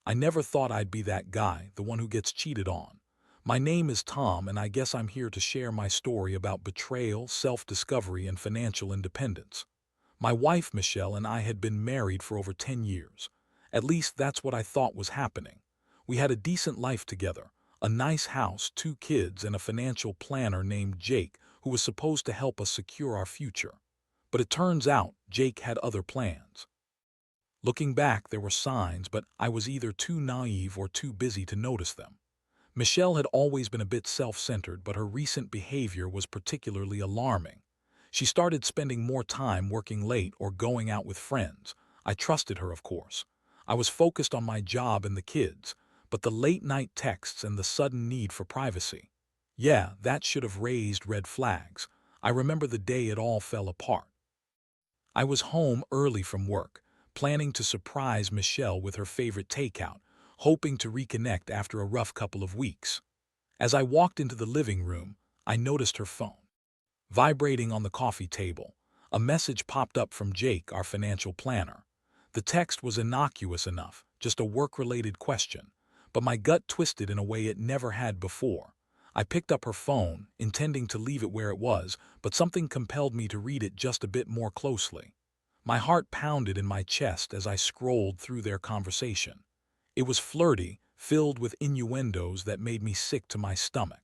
I never thought I'd be that guy, the one who gets cheated on. My name is Tom, and I guess I'm here to share my story about betrayal, self-discovery, and financial independence. My wife, Michelle, and I had been married for over 10 years. At least that's what I thought was happening. We had a decent life together, a nice house, 2 kids, and a financial planner named Jake who was supposed to help us secure our future. But it turns out Jake had other plans. Looking back, there were signs, but I was either too naive or too busy to notice them. Michelle had always been a bit self-centered, but her recent behavior was particularly alarming. She started spending more time working late or going out with friends. I trusted her, of course. I was focused on my job and the kids, but the late-night texts and the sudden need for privacy. Yeah, that should have raised red flags. I remember the day it all fell apart. I was home early from work, planning to surprise Michelle with her favorite takeout, hoping to reconnect after a rough couple of weeks. As I walked into the living room, I noticed her phone vibrating on the coffee table. A message popped up from Jake, our financial planner. The text was innocuous enough, just a work-related question, but my gut twisted in a way it never had before. I picked up her phone, intending to leave it where it was, but something compelled me to read it just a bit more closely. My heart pounded in my chest as I scrolled through their conversation. It was flirty, filled with innuendos that made me sick to my stomach.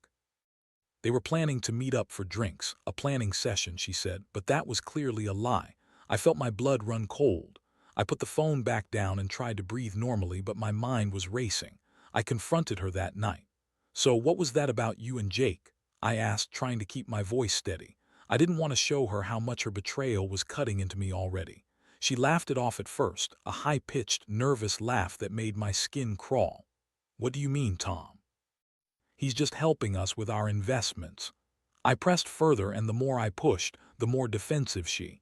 They were planning to meet up for drinks, a planning session, she said, but that was clearly a lie. I felt my blood run cold. I put the phone back down and tried to breathe normally, but my mind was racing. I confronted her that night. "So what was that about you and Jake?" I asked, trying to keep my voice steady. I didn't want to show her how much her betrayal was cutting into me already. She laughed it off at first, a high-pitched, nervous laugh that made my skin crawl. "What do you mean, Tom? He's just helping us with our investments." I pressed further, and the more I pushed, the more defensive she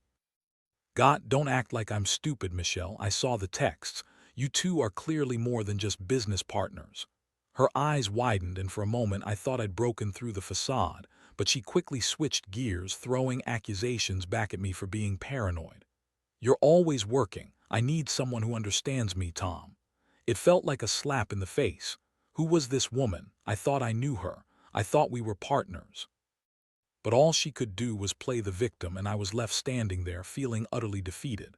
got. "Don't act like I'm stupid, Michelle. I saw the texts. You two are clearly more than just business partners." Her eyes widened, and for a moment I thought I'd broken through the facade, but she quickly switched gears, throwing accusations back at me for being paranoid. "You're always working. I need someone who understands me, Tom." It felt like a slap in the face. Who was this woman? I thought I knew her. I thought we were partners. But all she could do was play the victim, and I was left standing there, feeling utterly defeated.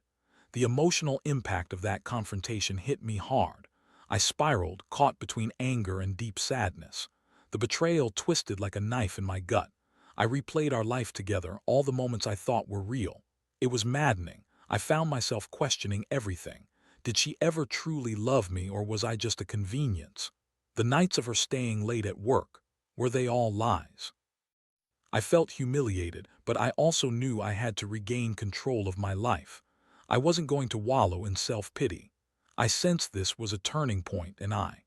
The emotional impact of that confrontation hit me hard. I spiraled, caught between anger and deep sadness. The betrayal twisted like a knife in my gut. I replayed our life together, all the moments I thought were real. It was maddening. I found myself questioning everything. Did she ever truly love me, or was I just a convenience? The nights of her staying late at work, were they all lies? I felt humiliated, but I also knew I had to regain control of my life. I wasn't going to wallow in self-pity. I sensed this was a turning point, and I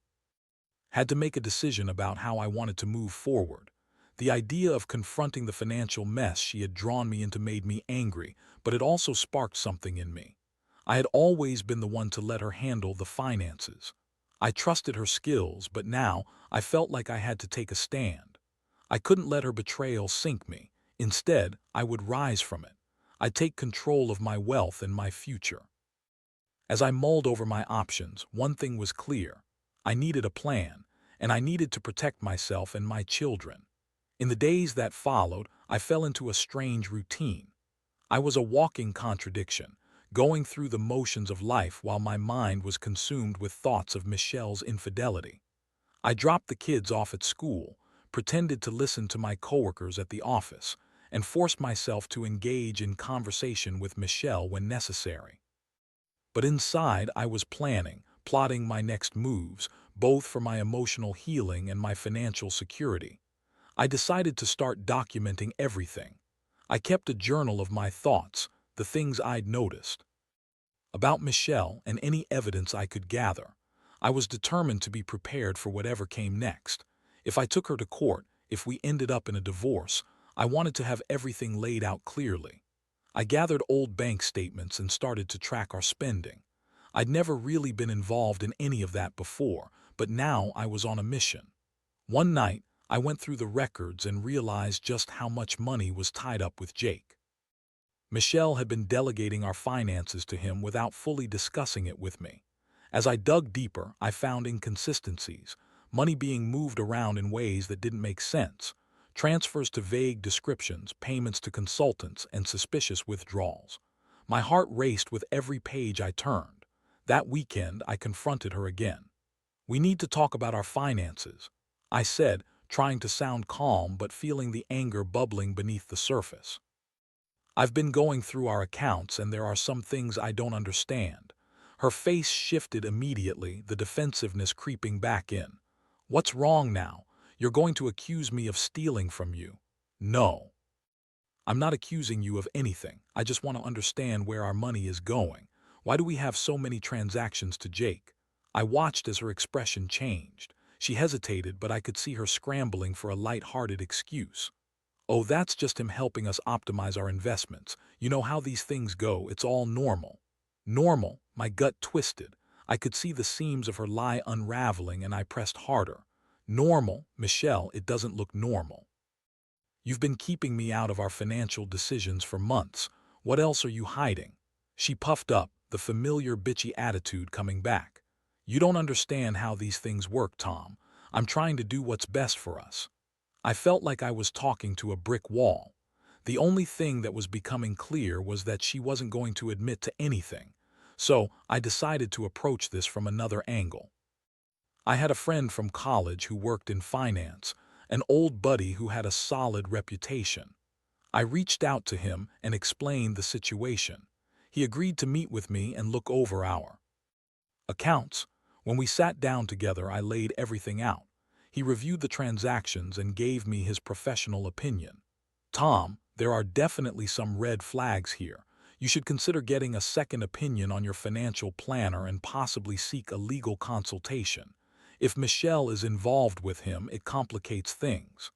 had to make a decision about how I wanted to move forward. The idea of confronting the financial mess she had drawn me into made me angry, but it also sparked something in me. I had always been the one to let her handle the finances. I trusted her skills, but now I felt like I had to take a stand. I couldn't let her betrayal sink me. Instead, I would rise from it. I'd take control of my wealth and my future. As I mulled over my options, one thing was clear. I needed a plan, and I needed to protect myself and my children. In the days that followed, I fell into a strange routine. I was a walking contradiction, going through the motions of life while my mind was consumed with thoughts of Michelle's infidelity. I dropped the kids off at school, pretended to listen to my coworkers at the office, and forced myself to engage in conversation with Michelle when necessary. But inside, I was plotting my next moves, both for my emotional healing and my financial security. I decided to start documenting everything. I kept a journal of my thoughts, the things I'd noticed about Michelle, and any evidence I could gather. I was determined to be prepared for whatever came next. If I took her to court, if we ended up in a divorce, I wanted to have everything laid out clearly. I gathered old bank statements and started to track our spending. I'd never really been involved in any of that before, but now I was on a mission. One night, I went through the records and realized just how much money was tied up with Jake. Michelle had been delegating our finances to him without fully discussing it with me. As I dug deeper, I found inconsistencies, money being moved around in ways that didn't make sense, transfers to vague descriptions, payments to consultants, and suspicious withdrawals. My heart raced with every page I turned. That weekend, I confronted her again. "We need to talk about our finances," I said, trying to sound calm but feeling the anger bubbling beneath the surface. "I've been going through our accounts and there are some things I don't understand." Her face shifted immediately, the defensiveness creeping back in. "What's wrong now? You're going to accuse me of stealing from you." "No. I'm not accusing you of anything. I just want to understand where our money is going. Why do we have so many transactions to Jake?" I watched as her expression changed. She hesitated, but I could see her scrambling for a light-hearted excuse. "Oh, that's just him helping us optimize our investments. You know how these things go, it's all normal." Normal? My gut twisted. I could see the seams of her lie unraveling and I pressed harder. "Normal? Michelle, it doesn't look normal. You've been keeping me out of our financial decisions for months. What else are you hiding?" She puffed up, the familiar bitchy attitude coming back. "You don't understand how these things work, Tom. I'm trying to do what's best for us." I felt like I was talking to a brick wall. The only thing that was becoming clear was that she wasn't going to admit to anything. So I decided to approach this from another angle. I had a friend from college who worked in finance, an old buddy who had a solid reputation. I reached out to him and explained the situation. He agreed to meet with me and look over our accounts. When we sat down together, I laid everything out. He reviewed the transactions and gave me his professional opinion. "Tom, there are definitely some red flags here. You should consider getting a second opinion on your financial planner and possibly seek a legal consultation. If Michelle is involved with him, it complicates things."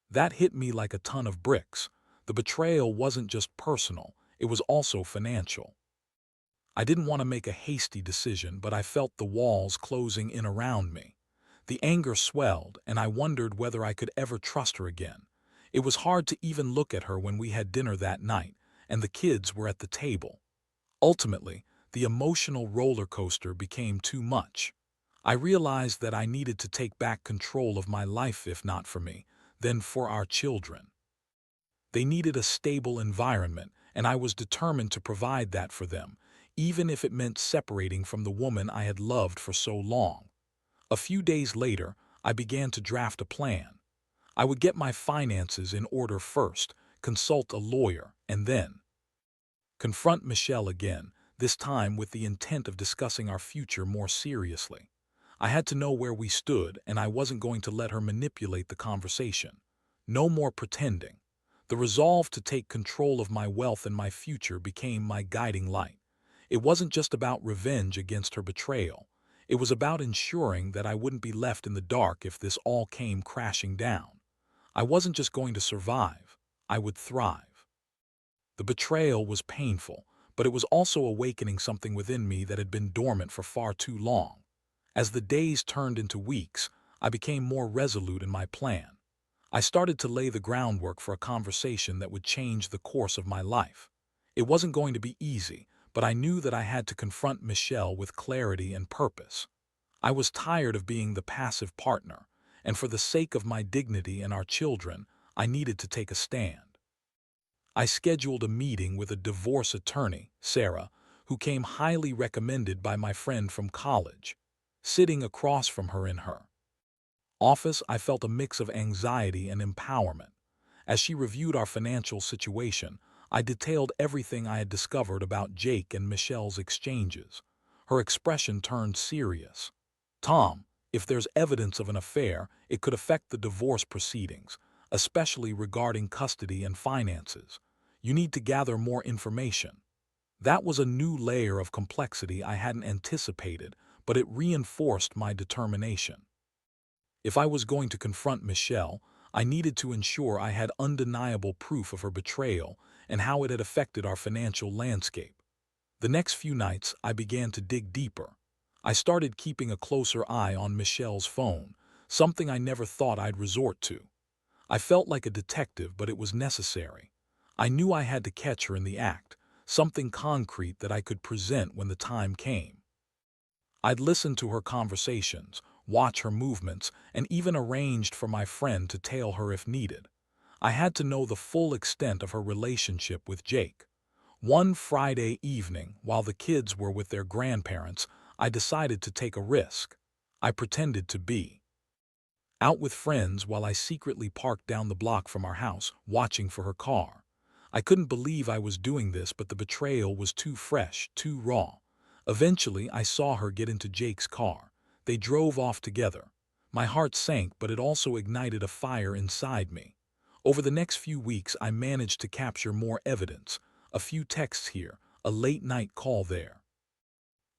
That hit me like a ton of bricks. The betrayal wasn't just personal, it was also financial. I didn't want to make a hasty decision, but I felt the walls closing in around me. The anger swelled, and I wondered whether I could ever trust her again. It was hard to even look at her when we had dinner that night, and the kids were at the table. Ultimately, the emotional roller coaster became too much. I realized that I needed to take back control of my life, if not for me, then for our children. They needed a stable environment, and I was determined to provide that for them, even if it meant separating from the woman I had loved for so long. A few days later, I began to draft a plan. I would get my finances in order first, consult a lawyer, and then confront Michelle again, this time with the intent of discussing our future more seriously. I had to know where we stood, and I wasn't going to let her manipulate the conversation. No more pretending. The resolve to take control of my wealth and my future became my guiding light. It wasn't just about revenge against her betrayal. It was about ensuring that I wouldn't be left in the dark if this all came crashing down. I wasn't just going to survive, I would thrive. The betrayal was painful, but it was also awakening something within me that had been dormant for far too long. As the days turned into weeks, I became more resolute in my plan. I started to lay the groundwork for a conversation that would change the course of my life. It wasn't going to be easy, but I knew that I had to confront Michelle with clarity and purpose. I was tired of being the passive partner, and for the sake of my dignity and our children, I needed to take a stand. I scheduled a meeting with a divorce attorney, Sarah, who came highly recommended by my friend from college. Sitting across from her in her office, I felt a mix of anxiety and empowerment. As she reviewed our financial situation, I detailed everything I had discovered about Jake and Michelle's exchanges. Her expression turned serious. "Tom, if there's evidence of an affair, it could affect the divorce proceedings, especially regarding custody and finances. You need to gather more information." That was a new layer of complexity I hadn't anticipated, but it reinforced my determination. If I was going to confront Michelle, I needed to ensure I had undeniable proof of her betrayal and how it had affected our financial landscape. The next few nights, I began to dig deeper. I started keeping a closer eye on Michelle's phone, something I never thought I'd resort to. I felt like a detective, but it was necessary. I knew I had to catch her in the act, something concrete that I could present when the time came. I'd listened to her conversations, watch her movements, and even arranged for my friend to tail her if needed. I had to know the full extent of her relationship with Jake. One Friday evening, while the kids were with their grandparents, I decided to take a risk. I pretended to be out with friends while I secretly parked down the block from our house, watching for her car. I couldn't believe I was doing this, but the betrayal was too fresh, too raw. Eventually, I saw her get into Jake's car. They drove off together. My heart sank, but it also ignited a fire inside me. Over the next few weeks, I managed to capture more evidence. A few texts here, a late-night call there.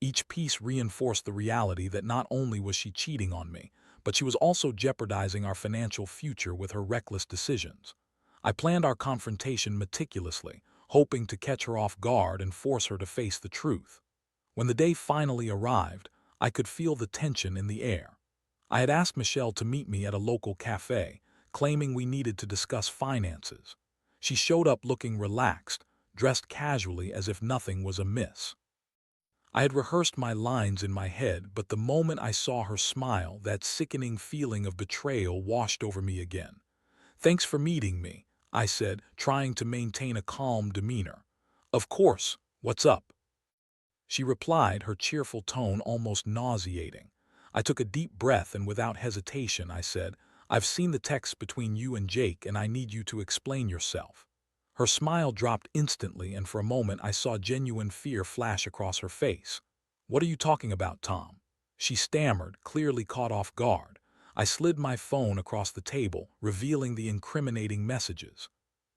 Each piece reinforced the reality that not only was she cheating on me, but she was also jeopardizing our financial future with her reckless decisions. I planned our confrontation meticulously, hoping to catch her off guard and force her to face the truth. When the day finally arrived, I could feel the tension in the air. I had asked Michelle to meet me at a local cafe, claiming we needed to discuss finances. She showed up looking relaxed, dressed casually as if nothing was amiss. I had rehearsed my lines in my head, but the moment I saw her smile, that sickening feeling of betrayal washed over me again. "Thanks for meeting me," I said, trying to maintain a calm demeanor. "Of course, what's up?" She replied, her cheerful tone almost nauseating. I took a deep breath and without hesitation I said, "I've seen the texts between you and Jake and I need you to explain yourself." Her smile dropped instantly and for a moment I saw genuine fear flash across her face. "What are you talking about, Tom?" She stammered, clearly caught off guard. I slid my phone across the table, revealing the incriminating messages.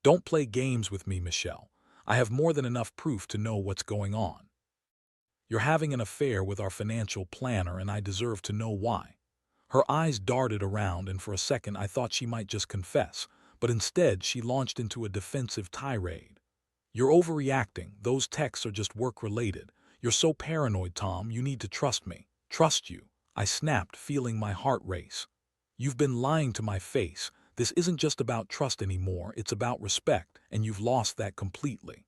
"Don't play games with me, Michelle. I have more than enough proof to know what's going on. You're having an affair with our financial planner and I deserve to know why." Her eyes darted around and for a second I thought she might just confess, but instead she launched into a defensive tirade. "You're overreacting. Those texts are just work-related. You're so paranoid, Tom. You need to trust me." "Trust you?" I snapped, feeling my heart race. "You've been lying to my face. This isn't just about trust anymore, it's about respect, and you've lost that completely.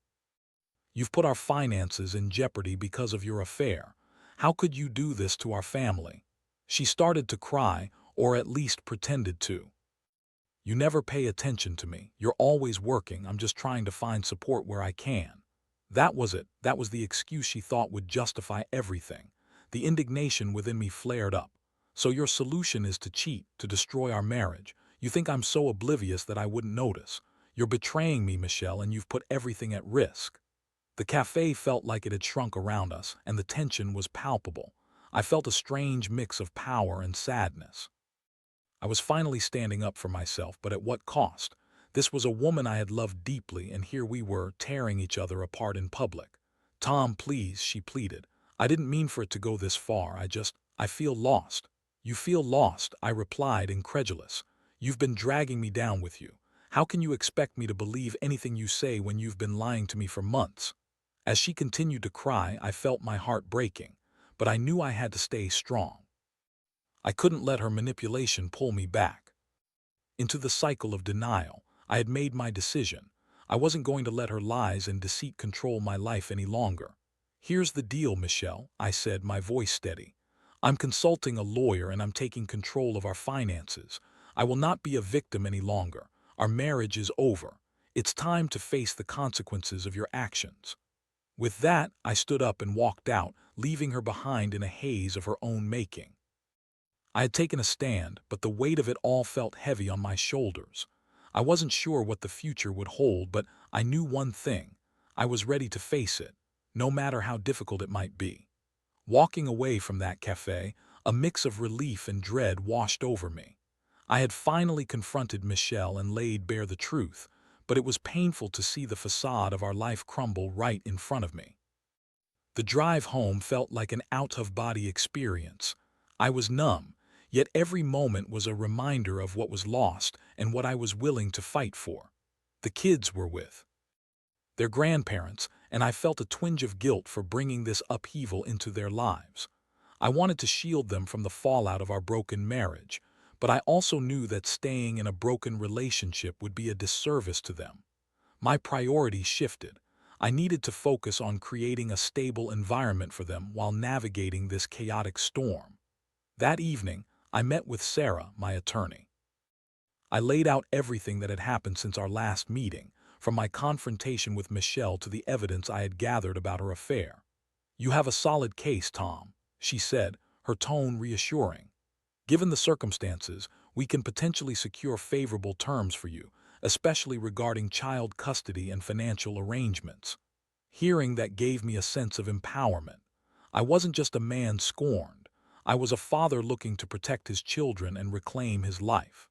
You've put our finances in jeopardy because of your affair. How could you do this to our family?" She started to cry, or at least pretended to. "You never pay attention to me. You're always working. I'm just trying to find support where I can." That was it. That was the excuse she thought would justify everything. The indignation within me flared up. "So your solution is to cheat, to destroy our marriage. You think I'm so oblivious that I wouldn't notice. You're betraying me, Michelle, and you've put everything at risk." The cafe felt like it had shrunk around us, and the tension was palpable. I felt a strange mix of power and sadness. I was finally standing up for myself, but at what cost? This was a woman I had loved deeply, and here we were, tearing each other apart in public. "Tom, please," she pleaded. "I didn't mean for it to go this far. I feel lost." "You feel lost," I replied, incredulous. "You've been dragging me down with you. How can you expect me to believe anything you say when you've been lying to me for months?" As she continued to cry, I felt my heart breaking, but I knew I had to stay strong. I couldn't let her manipulation pull me back into the cycle of denial. I had made my decision. I wasn't going to let her lies and deceit control my life any longer. "Here's the deal, Michelle," I said, my voice steady. "I'm consulting a lawyer and I'm taking control of our finances. I will not be a victim any longer. Our marriage is over. It's time to face the consequences of your actions." With that, I stood up and walked out, leaving her behind in a haze of her own making. I had taken a stand, but the weight of it all felt heavy on my shoulders. I wasn't sure what the future would hold, but I knew one thing. I was ready to face it, no matter how difficult it might be. Walking away from that cafe, a mix of relief and dread washed over me. I had finally confronted Michelle and laid bare the truth, but it was painful to see the facade of our life crumble right in front of me. The drive home felt like an out-of-body experience. I was numb, yet every moment was a reminder of what was lost and what I was willing to fight for. The kids were with their grandparents, and I felt a twinge of guilt for bringing this upheaval into their lives. I wanted to shield them from the fallout of our broken marriage, but I also knew that staying in a broken relationship would be a disservice to them. My priorities shifted. I needed to focus on creating a stable environment for them while navigating this chaotic storm. That evening, I met with Sarah, my attorney. I laid out everything that had happened since our last meeting, from my confrontation with Michelle to the evidence I had gathered about her affair. "You have a solid case, Tom," she said, her tone reassuring. "Given the circumstances, we can potentially secure favorable terms for you, especially regarding child custody and financial arrangements." Hearing that gave me a sense of empowerment. I wasn't just a man scorned. I was a father looking to protect his children and reclaim his life.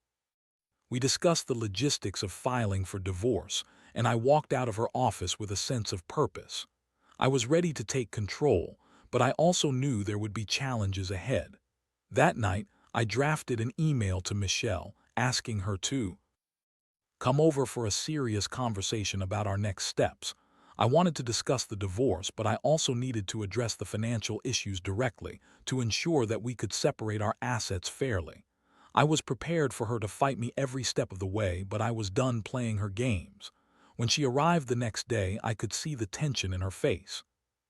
We discussed the logistics of filing for divorce, and I walked out of her office with a sense of purpose. I was ready to take control, but I also knew there would be challenges ahead. That night, I drafted an email to Michelle, asking her to come over for a serious conversation about our next steps. I wanted to discuss the divorce, but I also needed to address the financial issues directly to ensure that we could separate our assets fairly. I was prepared for her to fight me every step of the way, but I was done playing her games. When she arrived the next day, I could see the tension in her face.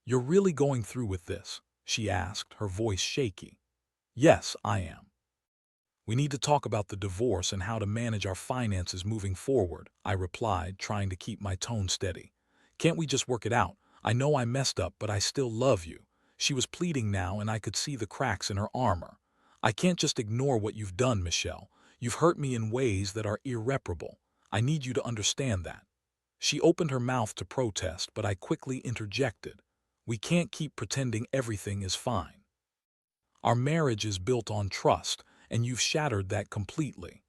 "You're really going through with this?" she asked, her voice shaky. "Yes, I am. We need to talk about the divorce and how to manage our finances moving forward," I replied, trying to keep my tone steady. "Can't we just work it out? I know I messed up, but I still love you." She was pleading now, and I could see the cracks in her armor. "I can't just ignore what you've done, Michelle. You've hurt me in ways that are irreparable. I need you to understand that." She opened her mouth to protest, but I quickly interjected. "We can't keep pretending everything is fine. Our marriage is built on trust, and you've shattered that completely."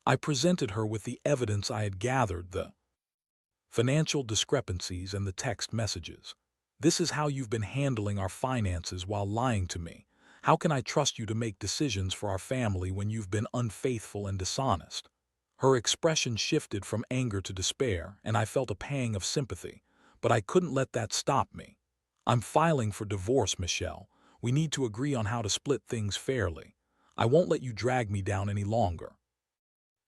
I presented her with the evidence I had gathered, the financial discrepancies and the text messages. "This is how you've been handling our finances while lying to me. How can I trust you to make decisions for our family when you've been unfaithful and dishonest?" Her expression shifted from anger to despair, and I felt a pang of sympathy, but I couldn't let that stop me. "I'm filing for divorce, Michelle. We need to agree on how to split things fairly. I won't let you drag me down any longer."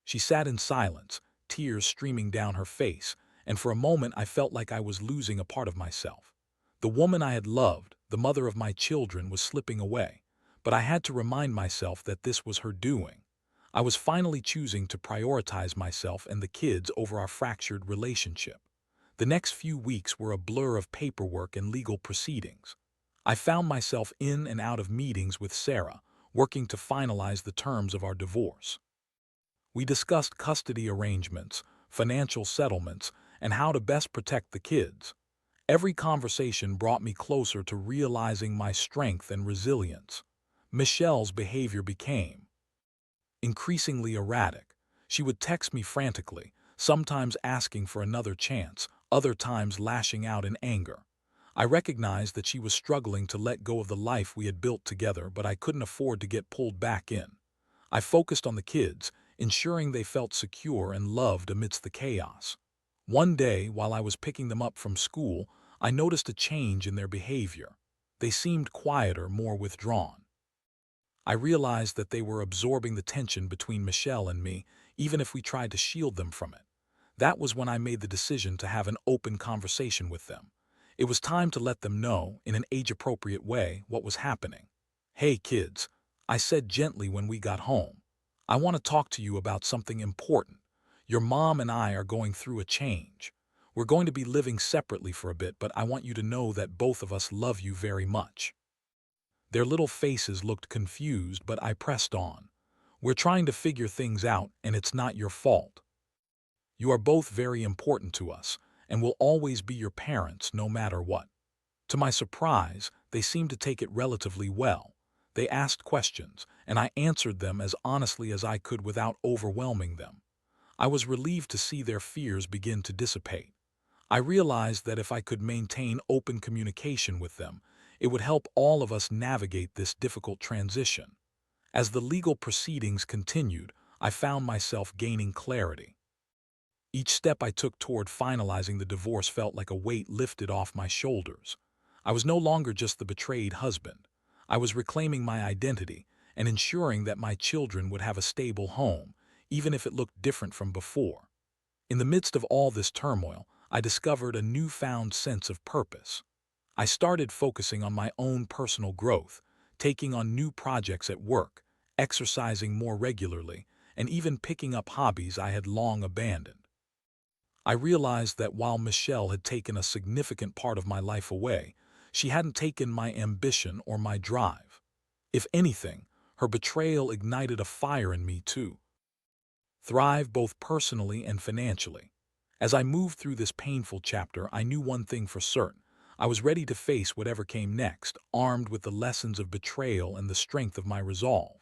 She sat in silence, tears streaming down her face, and for a moment I felt like I was losing a part of myself. The woman I had loved, the mother of my children, was slipping away, but I had to remind myself that this was her doing. I was finally choosing to prioritize myself and the kids over our fractured relationship. The next few weeks were a blur of paperwork and legal proceedings. I found myself in and out of meetings with Sarah, working to finalize the terms of our divorce. We discussed custody arrangements, financial settlements, and how to best protect the kids. Every conversation brought me closer to realizing my strength and resilience. Michelle's behavior became increasingly erratic. She would text me frantically, sometimes asking for another chance, other times lashing out in anger. I recognized that she was struggling to let go of the life we had built together, but I couldn't afford to get pulled back in. I focused on the kids, ensuring they felt secure and loved amidst the chaos. One day, while I was picking them up from school, I noticed a change in their behavior. They seemed quieter, more withdrawn. I realized that they were absorbing the tension between Michelle and me, even if we tried to shield them from it. That was when I made the decision to have an open conversation with them. It was time to let them know, in an age-appropriate way, what was happening. "Hey, kids," I said gently when we got home. "I want to talk to you about something important. Your mom and I are going through a change. We're going to be living separately for a bit, but I want you to know that both of us love you very much." Their little faces looked confused, but I pressed on. "We're trying to figure things out, and it's not your fault. You are both very important to us, and will always be your parents no matter what." To my surprise, they seemed to take it relatively well. They asked questions, and I answered them as honestly as I could without overwhelming them. I was relieved to see their fears begin to dissipate. I realized that if I could maintain open communication with them, it would help all of us navigate this difficult transition. As the legal proceedings continued, I found myself gaining clarity. Each step I took toward finalizing the divorce felt like a weight lifted off my shoulders. I was no longer just the betrayed husband. I was reclaiming my identity and ensuring that my children would have a stable home, even if it looked different from before. In the midst of all this turmoil, I discovered a newfound sense of purpose. I started focusing on my own personal growth, taking on new projects at work, exercising more regularly, and even picking up hobbies I had long abandoned. I realized that while Michelle had taken a significant part of my life away, she hadn't taken my ambition or my drive. If anything, her betrayal ignited a fire in me too. Thrive both personally and financially. As I moved through this painful chapter, I knew one thing for certain. I was ready to face whatever came next, armed with the lessons of betrayal and the strength of my resolve.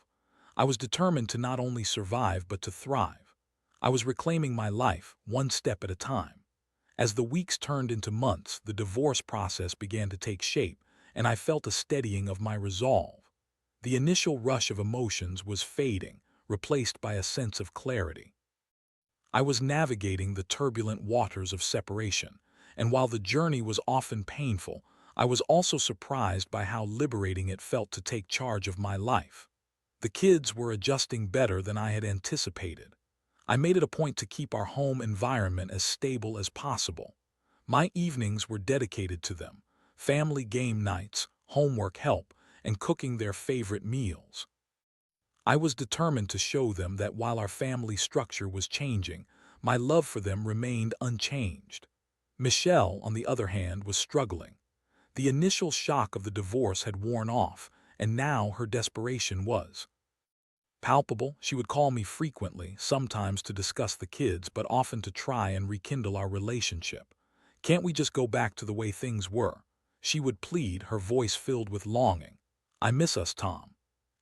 I was determined to not only survive but to thrive. I was reclaiming my life, one step at a time. As the weeks turned into months, the divorce process began to take shape, and I felt a steadying of my resolve. The initial rush of emotions was fading, replaced by a sense of clarity. I was navigating the turbulent waters of separation, and while the journey was often painful, I was also surprised by how liberating it felt to take charge of my life. The kids were adjusting better than I had anticipated. I made it a point to keep our home environment as stable as possible. My evenings were dedicated to them, family game nights, homework help, and cooking their favorite meals. I was determined to show them that while our family structure was changing, my love for them remained unchanged. Michelle, on the other hand, was struggling. The initial shock of the divorce had worn off, and now her desperation was palpable. She would call me frequently, sometimes to discuss the kids, but often to try and rekindle our relationship. "Can't we just go back to the way things were?" she would plead, her voice filled with longing. "I miss us, Tom."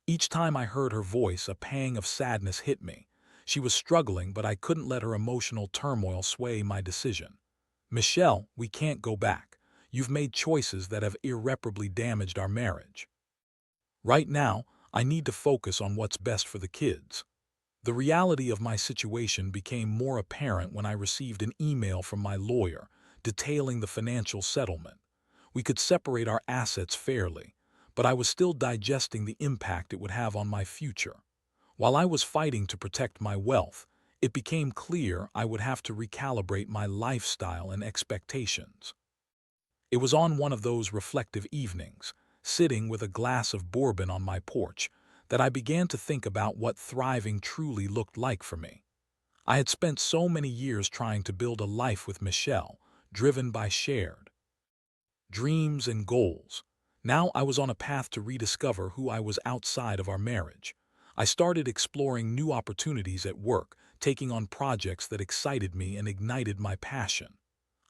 Each time I heard her voice, a pang of sadness hit me. She was struggling, but I couldn't let her emotional turmoil sway my decision. "Michelle, we can't go back. You've made choices that have irreparably damaged our marriage. Right now, I need to focus on what's best for the kids." The reality of my situation became more apparent when I received an email from my lawyer detailing the financial settlement. We could separate our assets fairly, but I was still digesting the impact it would have on my future. While I was fighting to protect my wealth, it became clear I would have to recalibrate my lifestyle and expectations. It was on one of those reflective evenings, sitting with a glass of bourbon on my porch, that I began to think about what thriving truly looked like for me. I had spent so many years trying to build a life with Michelle, driven by shared dreams and goals. Now I was on a path to rediscover who I was outside of our marriage. I started exploring new opportunities at work, taking on projects that excited me and ignited my passion.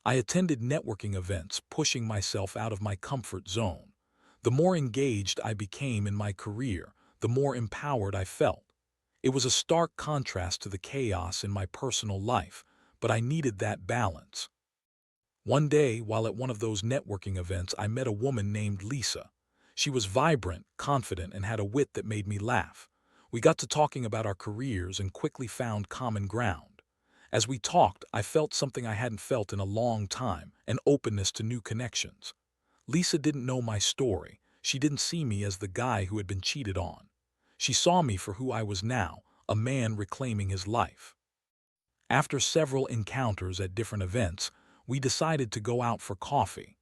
I attended networking events, pushing myself out of my comfort zone. The more engaged I became in my career, the more empowered I felt. It was a stark contrast to the chaos in my personal life, but I needed that balance. One day, while at one of those networking events, I met a woman named Lisa. She was vibrant, confident, and had a wit that made me laugh. We got to talking about our careers and quickly found common ground. As we talked, I felt something I hadn't felt in a long time, an openness to new connections. Lisa didn't know my story. She didn't see me as the guy who had been cheated on. She saw me for who I was now, a man reclaiming his life. After several encounters at different events, we decided to go out for coffee.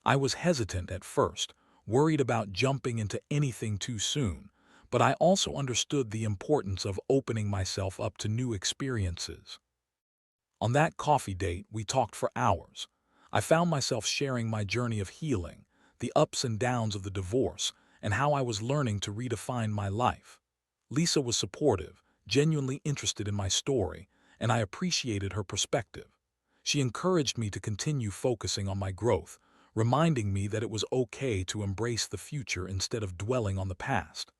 I was hesitant at first, worried about jumping into anything too soon, but I also understood the importance of opening myself up to new experiences. On that coffee date, we talked for hours. I found myself sharing my journey of healing, the ups and downs of the divorce, and how I was learning to redefine my life. Lisa was supportive, genuinely interested in my story, and I appreciated her perspective. She encouraged me to continue focusing on my growth, reminding me that it was okay to embrace the future instead of dwelling on the past.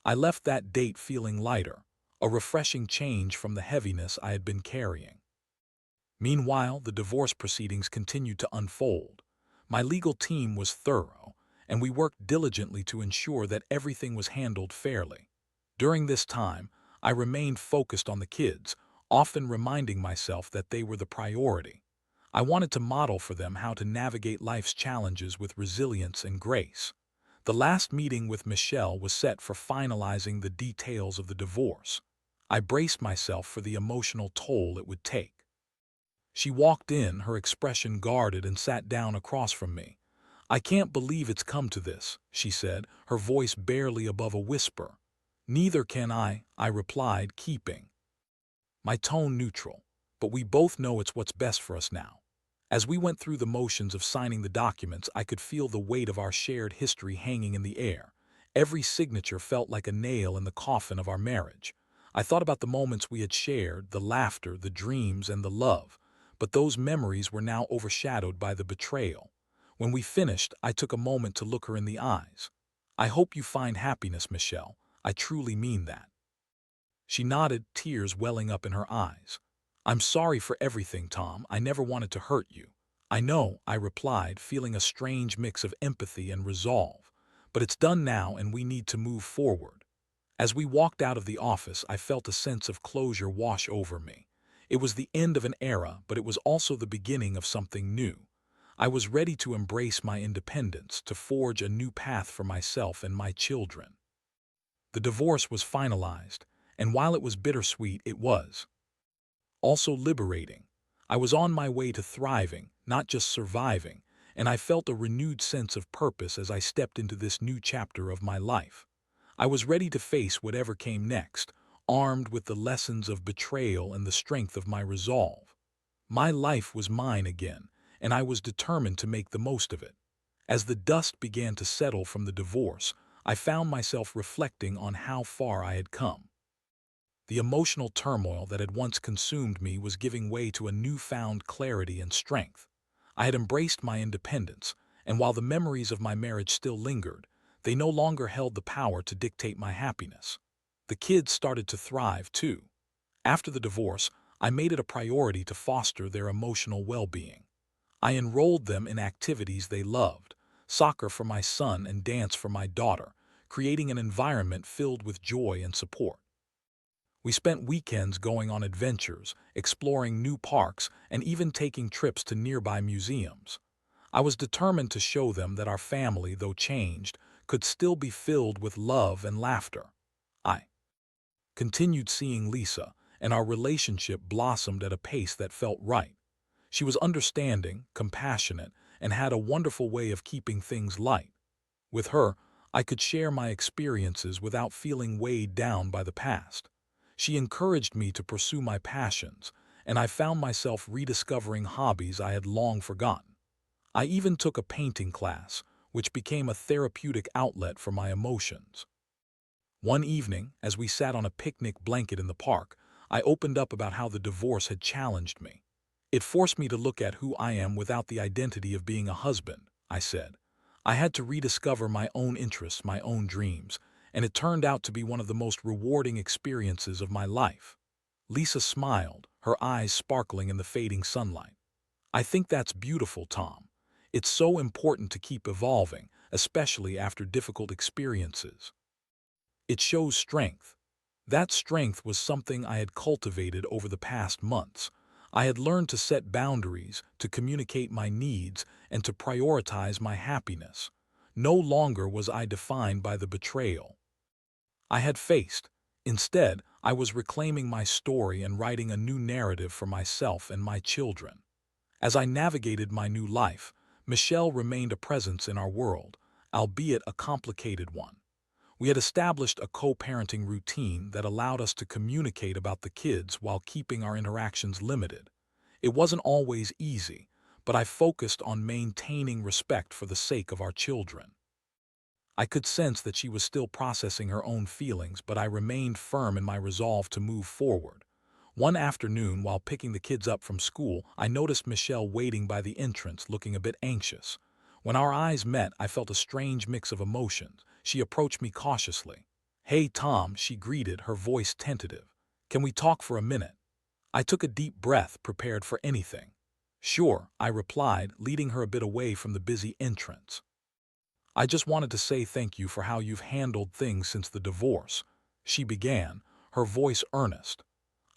I left that date feeling lighter, a refreshing change from the heaviness I had been carrying. Meanwhile, the divorce proceedings continued to unfold. My legal team was thorough, and we worked diligently to ensure that everything was handled fairly. During this time, I remained focused on the kids, often reminding myself that they were the priority. I wanted to model for them how to navigate life's challenges with resilience and grace. The last meeting with Michelle was set for finalizing the details of the divorce. I braced myself for the emotional toll it would take. She walked in, her expression guarded, and sat down across from me. "I can't believe it's come to this," she said, her voice barely above a whisper. "Neither can I replied, keeping my tone neutral. "But we both know it's what's best for us now." As we went through the motions of signing the documents, I could feel the weight of our shared history hanging in the air. Every signature felt like a nail in the coffin of our marriage. I thought about the moments we had shared, the laughter, the dreams, and the love. But those memories were now overshadowed by the betrayal. When we finished, I took a moment to look her in the eyes. "I hope you find happiness, Michelle. I truly mean that." She nodded, tears welling up in her eyes. "I'm sorry for everything, Tom. I never wanted to hurt you." "I know," I replied, feeling a strange mix of empathy and resolve. "But it's done now, and we need to move forward." As we walked out of the office, I felt a sense of closure wash over me. It was the end of an era, but it was also the beginning of something new. I was ready to embrace my independence, to forge a new path for myself and my children. The divorce was finalized, and while it was bittersweet, it was also liberating. I was on my way to thriving, not just surviving, and I felt a renewed sense of purpose as I stepped into this new chapter of my life. I was ready to face whatever came next, armed with the lessons of betrayal and the strength of my resolve. My life was mine again, and I was determined to make the most of it. As the dust began to settle from the divorce, I found myself reflecting on how far I had come. The emotional turmoil that had once consumed me was giving way to a newfound clarity and strength. I had embraced my independence, and while the memories of my marriage still lingered, they no longer held the power to dictate my happiness. The kids started to thrive, too. After the divorce, I made it a priority to foster their emotional well-being. I enrolled them in activities they loved, soccer for my son and dance for my daughter, creating an environment filled with joy and support. We spent weekends going on adventures, exploring new parks, and even taking trips to nearby museums. I was determined to show them that our family, though changed, could still be filled with love and laughter. I continued seeing Lisa, and our relationship blossomed at a pace that felt right. She was understanding, compassionate, and had a wonderful way of keeping things light. With her, I could share my experiences without feeling weighed down by the past. She encouraged me to pursue my passions, and I found myself rediscovering hobbies I had long forgotten. I even took a painting class, which became a therapeutic outlet for my emotions. One evening, as we sat on a picnic blanket in the park, I opened up about how the divorce had challenged me. "It forced me to look at who I am without the identity of being a husband," I said. "I had to rediscover my own interests, my own dreams, and it turned out to be one of the most rewarding experiences of my life." Lisa smiled, her eyes sparkling in the fading sunlight. "I think that's beautiful, Tom. It's so important to keep evolving, especially after difficult experiences. It shows strength." That strength was something I had cultivated over the past months. I had learned to set boundaries, to communicate my needs, and to prioritize my happiness. No longer was I defined by the betrayal I had faced. Instead, I was reclaiming my story and writing a new narrative for myself and my children. As I navigated my new life, Michelle remained a presence in our world, albeit a complicated one. We had established a co-parenting routine that allowed us to communicate about the kids while keeping our interactions limited. It wasn't always easy, but I focused on maintaining respect for the sake of our children. I could sense that she was still processing her own feelings, but I remained firm in my resolve to move forward. One afternoon, while picking the kids up from school, I noticed Michelle waiting by the entrance, looking a bit anxious. When our eyes met, I felt a strange mix of emotions. She approached me cautiously. "Hey, Tom," she greeted, her voice tentative. "Can we talk for a minute?" I took a deep breath, prepared for anything. "Sure," I replied, leading her a bit away from the busy entrance. "I just wanted to say thank you for how you've handled things since the divorce," she began, her voice earnest.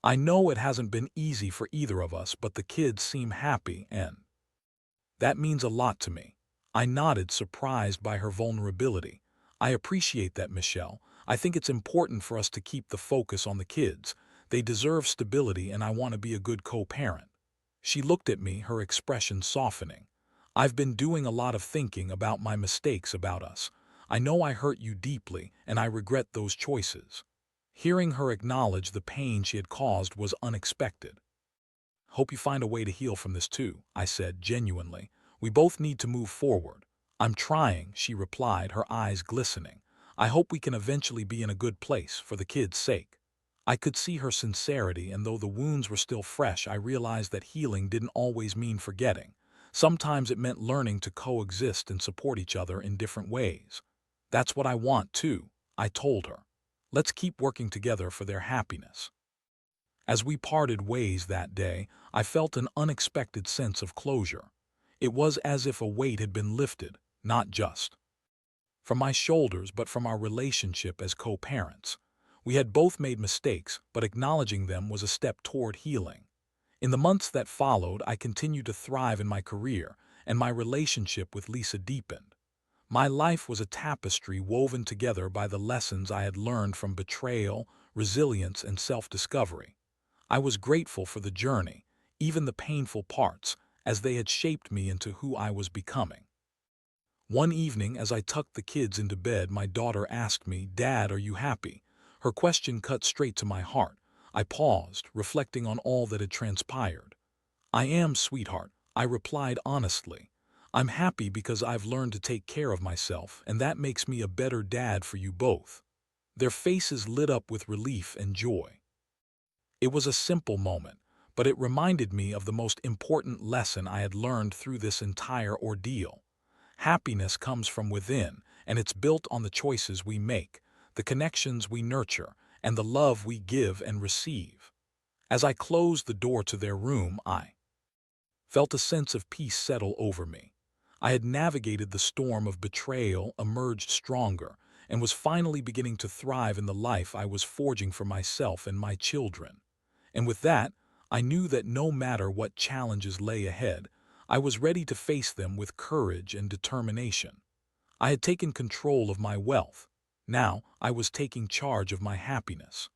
"I know it hasn't been easy for either of us, but the kids seem happy, and that means a lot to me." I nodded, surprised by her vulnerability. "I appreciate that, Michelle. I think it's important for us to keep the focus on the kids. They deserve stability, and I want to be a good co-parent." She looked at me, her expression softening. I've been doing a lot of thinking about my mistakes about us. I know I hurt you deeply, and I regret those choices. Hearing her acknowledge the pain she had caused was unexpected. Hope you find a way to heal from this too, I said genuinely. We both need to move forward. I'm trying, she replied, her eyes glistening. I hope we can eventually be in a good place for the kids' sake. I could see her sincerity, and though the wounds were still fresh, I realized that healing didn't always mean forgetting. Sometimes it meant learning to coexist and support each other in different ways. That's what I want too, I told her. Let's keep working together for their happiness. As we parted ways that day, I felt an unexpected sense of closure. It was as if a weight had been lifted, not just from my shoulders, but from our relationship as co-parents. We had both made mistakes, but acknowledging them was a step toward healing. In the months that followed, I continued to thrive in my career, and my relationship with Lisa deepened. My life was a tapestry woven together by the lessons I had learned from betrayal, resilience, and self-discovery. I was grateful for the journey, even the painful parts, as they had shaped me into who I was becoming. One evening, as I tucked the kids into bed, my daughter asked me, "Dad, are you happy?" Her question cut straight to my heart. I paused, reflecting on all that had transpired. "I am, sweetheart," I replied honestly. "I'm happy because I've learned to take care of myself, and that makes me a better dad for you both." Their faces lit up with relief and joy. It was a simple moment, but it reminded me of the most important lesson I had learned through this entire ordeal. Happiness comes from within, and it's built on the choices we make, the connections we nurture, and the love we give and receive. As I closed the door to their room, I felt a sense of peace settle over me. I had navigated the storm of betrayal, emerged stronger, and was finally beginning to thrive in the life I was forging for myself and my children. And with that, I knew that no matter what challenges lay ahead, I was ready to face them with courage and determination. I had taken control of my wealth. Now I was taking charge of my happiness.